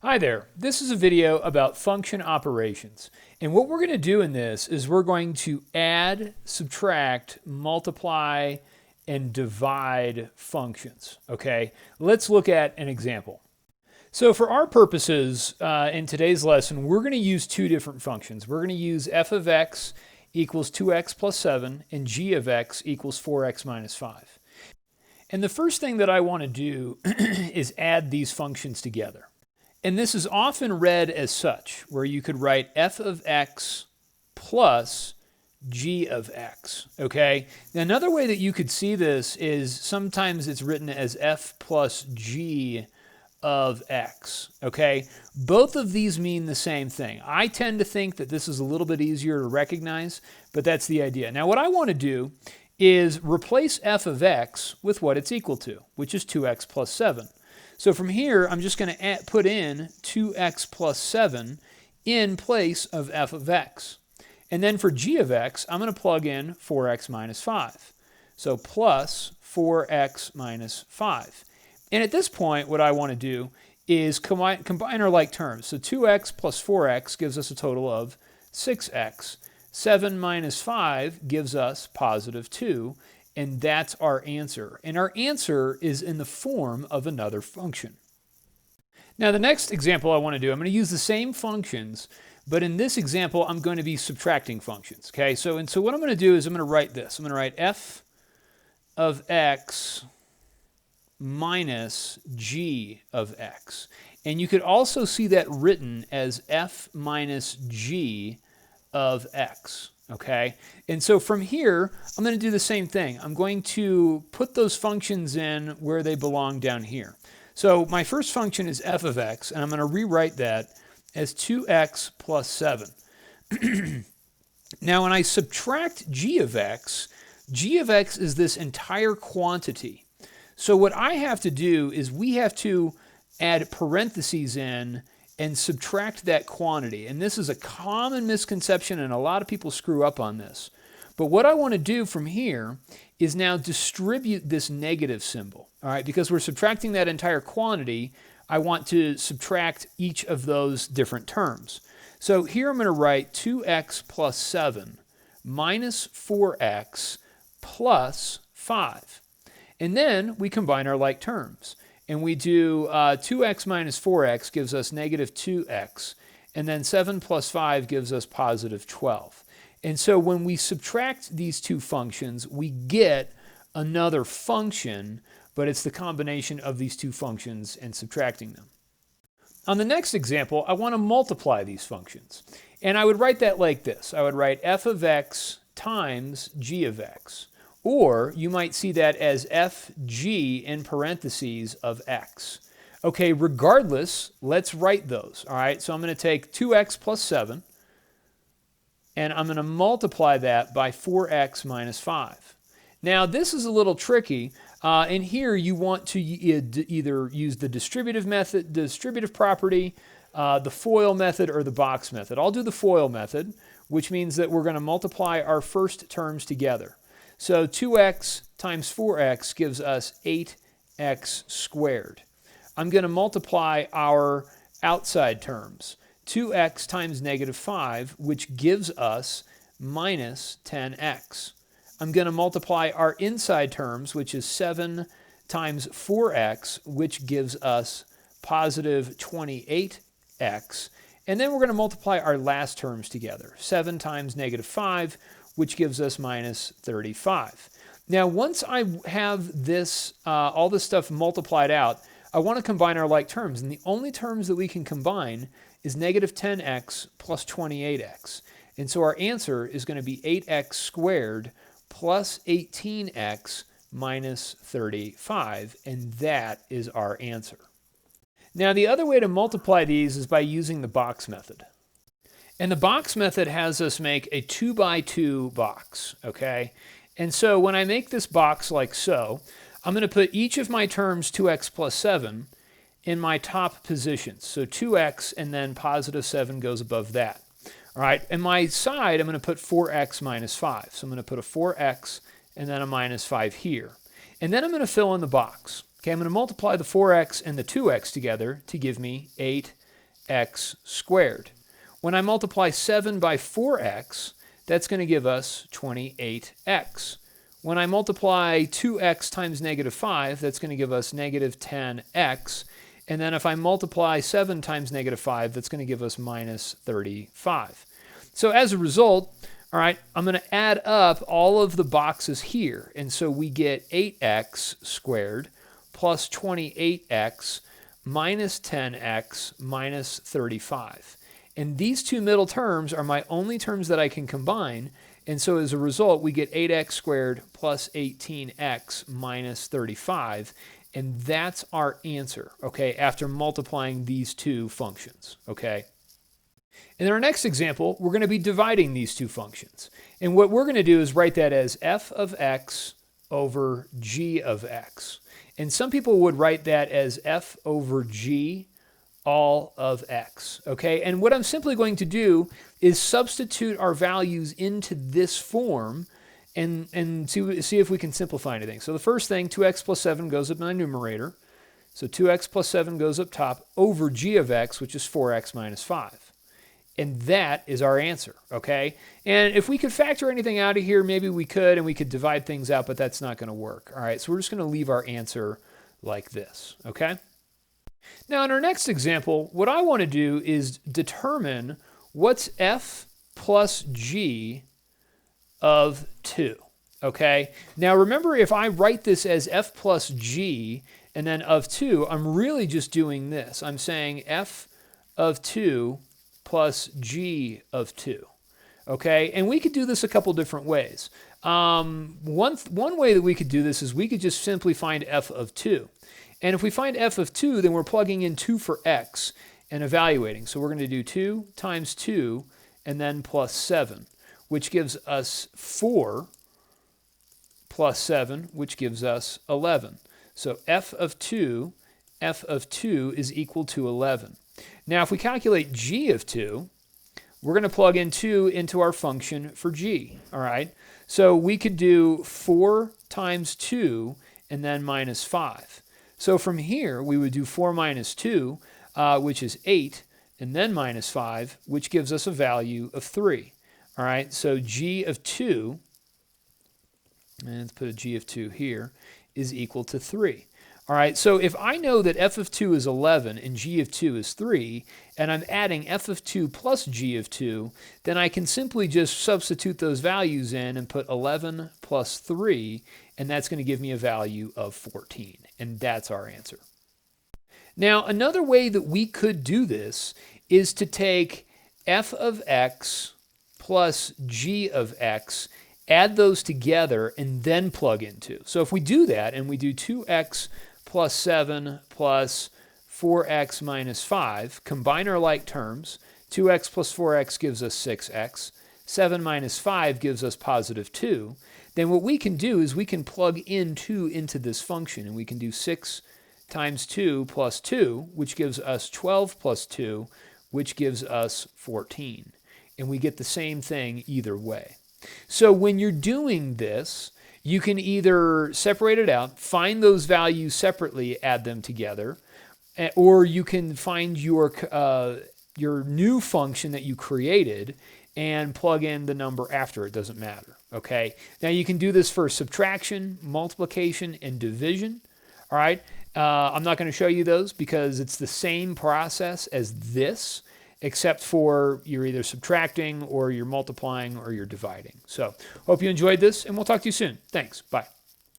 Hi there, this is a video about function operations. And what we're going to do in this is we're going to add, subtract, multiply, and divide functions, okay? Let's look at an example. So for our purposes in today's lesson, we're going to use two different functions. We're going to use f of x equals 2x plus 7 and g of x equals 4x minus 5. And the first thing that I want to do is add these functions together. And this is often read as such, where you could write f of x plus g of x, okay? Now, another way that you could see this is sometimes it's written as f plus g of x, okay? Both of these mean the same thing. I tend to think that this is a little bit easier to recognize, but that's the idea. Now, what I want to do is replace f of x with what it's equal to, which is 2x plus 7. So from here, I'm just going to put in 2x plus 7 in place of f of x. And then for g of x, I'm going to plug in 4x minus 5. So plus 4x minus 5. And at this point, what I want to do is combine our like terms. So 2x plus 4x gives us a total of 6x. 7 minus 5 gives us positive 2. And that's our answer. And our answer is in the form of another function. Now, the next example I want to do, I'm going to use the same functions, but in this example, I'm going to be subtracting functions. Okay, so what I'm going to do is I'm going to write this. I'm going to write f of x minus g of x. And you could also see that written as f minus g of x. Okay, and so from here, I'm going to do the same thing. I'm going to put those functions in where they belong down here. So my first function is f of x, and I'm going to rewrite that as 2x plus 7. Now, when I subtract g of x is this entire quantity. So what I have to do is we have to add parentheses in and subtract that quantity. And this is a common misconception, and a lot of people screw up on this. But what I want to do from here is now distribute this negative symbol, all right? Because we're subtracting that entire quantity, I want to subtract each of those different terms. So here I'm going to write 2x plus 7 minus 4x plus 5. And then we combine our like terms. And we do 2x minus 4x gives us negative 2x. And then 7 plus 5 gives us positive 12. And so when we subtract these two functions, we get another function, but it's the combination of these two functions and subtracting them. On the next example, I want to multiply these functions. And I would write that like this. I would write f of x times g of x. Or you might see that as fg in parentheses of x. Okay, regardless, let's write those. All right, so I'm going to take 2x plus 7, and I'm going to multiply that by 4x minus 5. Now, this is a little tricky. In here, you want to either use the distributive method, distributive property, the FOIL method, or the box method. I'll do the FOIL method, which means that we're going to multiply our first terms together. So 2x times 4x gives us 8x squared. I'm going to multiply our outside terms. 2x times negative 5, which gives us minus 10x. I'm going to multiply our inside terms, which is 7 times 4x, which gives us positive 28x. And then we're going to multiply our last terms together. 7 times negative 5, which gives us minus 35. Now, once I have this, all this stuff multiplied out, I want to combine our like terms. And the only terms that we can combine is negative 10x plus 28x. And so our answer is going to be 8x squared plus 18x minus 35. And that is our answer. Now, the other way to multiply these is by using the box method. And the box method has us make a 2 by 2 box, okay? And so when I make this box like so, I'm going to put each of my terms 2x plus 7 in my top positions. So 2x and then positive 7 goes above that. All right, and my side, I'm going to put 4x minus 5. So I'm going to put a 4x and then a minus 5 here. And then I'm going to fill in the box. Okay, I'm going to multiply the 4x and the 2x together to give me 8 x squared. When I multiply 7 by 4x, that's going to give us 28x. When I multiply 2x times negative 5, that's going to give us negative 10x. And then if I multiply 7 times negative 5, that's going to give us minus 35. So as a result, all right, I'm going to add up all of the boxes here. And so we get 8x squared plus 28x minus 10x minus 35. And these two middle terms are my only terms that I can combine. And so as a result, we get 8x squared plus 18x minus 35. And that's our answer, okay, after multiplying these two functions, okay? In our next example, we're going to be dividing these two functions. And what we're going to do is write that as f of x over g of x. And some people would write that as f over g all of x, okay? And what I'm simply going to do is substitute our values into this form and see if we can simplify anything. So the first thing, 2x plus 7 goes up in my numerator. So 2x plus 7 goes up top over g of x, which is 4x minus 5. And that is our answer, okay? And if we could factor anything out of here, maybe we could, and we could divide things out, but that's not going to work. All right, so we're just going to leave our answer like this, okay? Now, in our next example, what I want to do is determine what's f plus g of 2, okay? Now, remember, if I write this as f plus g and then of 2, I'm really just doing this. I'm saying f of 2 plus g of 2, okay? And we could do this a couple different ways. One way that we could do this is we could just simply find f of 2. And if we find f of 2, then we're plugging in 2 for x and evaluating. So we're going to do 2 times 2 and then plus 7, which gives us 4 plus 7, which gives us 11. So f of 2 is equal to 11. Now, if we calculate g of 2, we're going to plug in 2 into our function for g, all right? So we could do 4 times 2 and then minus 5. So from here, we would do 4 minus 2, which is 8, and then minus 5, which gives us a value of 3. All right, so g of 2, and let's put a g of 2 here, is equal to 3. All right, so if I know that f of 2 is 11 and g of 2 is 3, and I'm adding f of 2 plus g of 2, then I can simply just substitute those values in and put 11 plus 3, and that's going to give me a value of 14. And that's our answer. Now, another way that we could do this is to take f of x plus g of x, add those together, and then plug in 2. So if we do that, and we do 2x plus 7 plus 4x minus 5, combine our like terms, 2x plus 4x gives us 6x, 7 minus 5 gives us positive 2, then what we can do is we can plug in 2 into this function, and we can do 6 times 2 plus 2, which gives us 12 plus 2, which gives us 14. And we get the same thing either way. So when you're doing this, you can either separate it out, find those values separately, add them together, or you can find your new function that you created and plug in the number after. It doesn't matter, okay? Now you can do this for subtraction, multiplication, and division, all right? I'm not going to show you those because it's the same process as this, except for you're either subtracting or you're multiplying or you're dividing. So hope you enjoyed this, and we'll talk to you soon. Thanks. Bye.